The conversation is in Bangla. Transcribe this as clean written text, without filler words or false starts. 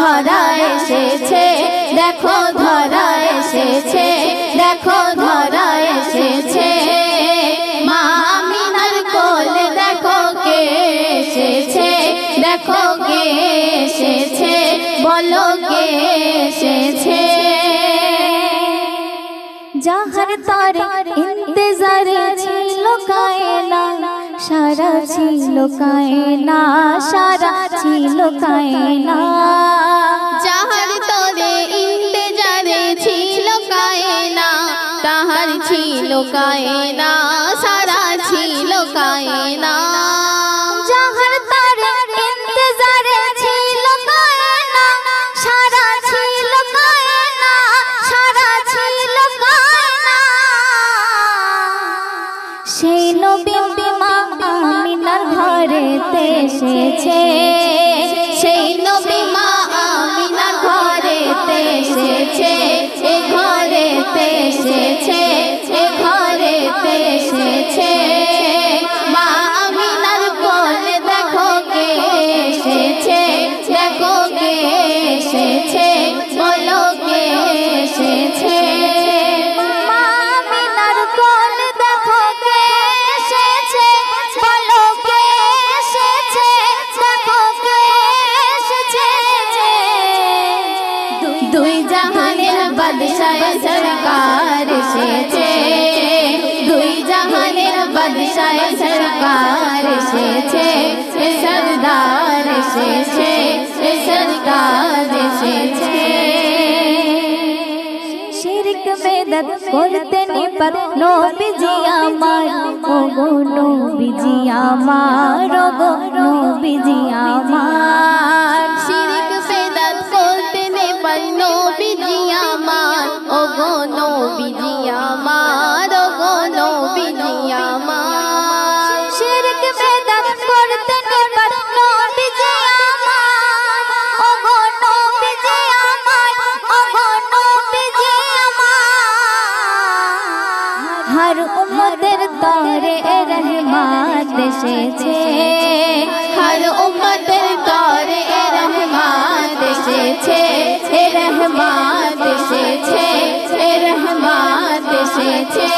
ধরা এসেছে, দেখো ধরা এসেছে, দেখো ধরা এসেছে। মা আমিনার কোলে দেখো কে এসেছে, দেখো কে এসেছে, বলো কে এসেছে। যাহার তারে ইন্তজারে ছিল কায়নাত, সারা ছিল কায়নাত, সারা ছিল কায়নাত। যাহার তরে ইন্তজারে ছিল কায়নাত, তাহার ছিল কায়নাত, সারা ছিল কায়নাত। যাহার তারে ইন্তজারে ছিল কায়নাত, সারা ছিল কায়নাত, সারা ছিল কায়নাত। সেই নবী মা আমিনার ঘরেতে এসেছে, সেই নবী মা আমিনার ঘরেতে এসেছে, এ ঘরেতে এসেছে, এ ঘরেতে এসেছে। মা আমিনার কোলে দেখো কে এসেছে, দেখো কে এসেছে, বলো কে এসেছে। মা আমিনার কোলে দেখো কে এসেছে, বলো কে এসেছে, দেখো কে এসেছে। দুই জাহানের বাদশাহ সরকার এসেছে, দুই জাহানের বাদশাহ সরকার এসেছে, এ সরদার এসেছে, এ সরদার এসেছে। শিরক বেদাত করতে নিপাত নবীজি আমার, ওগো নবীজি আমার, ওগো নবীজি আমার। শিরক বেদাত করতে নেপাল নবীজি আমার, ওগো নবীজি আমার, ওগো নবীজি আমার। শিরক বেদাত করতে নিপাত নবীজি আমার, ওগো নবীজি আমার, ওগো নবীজি আমার। হর উম্মতের তরে রহমত এসেছে, হর উম্মতের তরে রহমত এসেছে, এ রহমত এসেছে, এ রহমত এসেছে।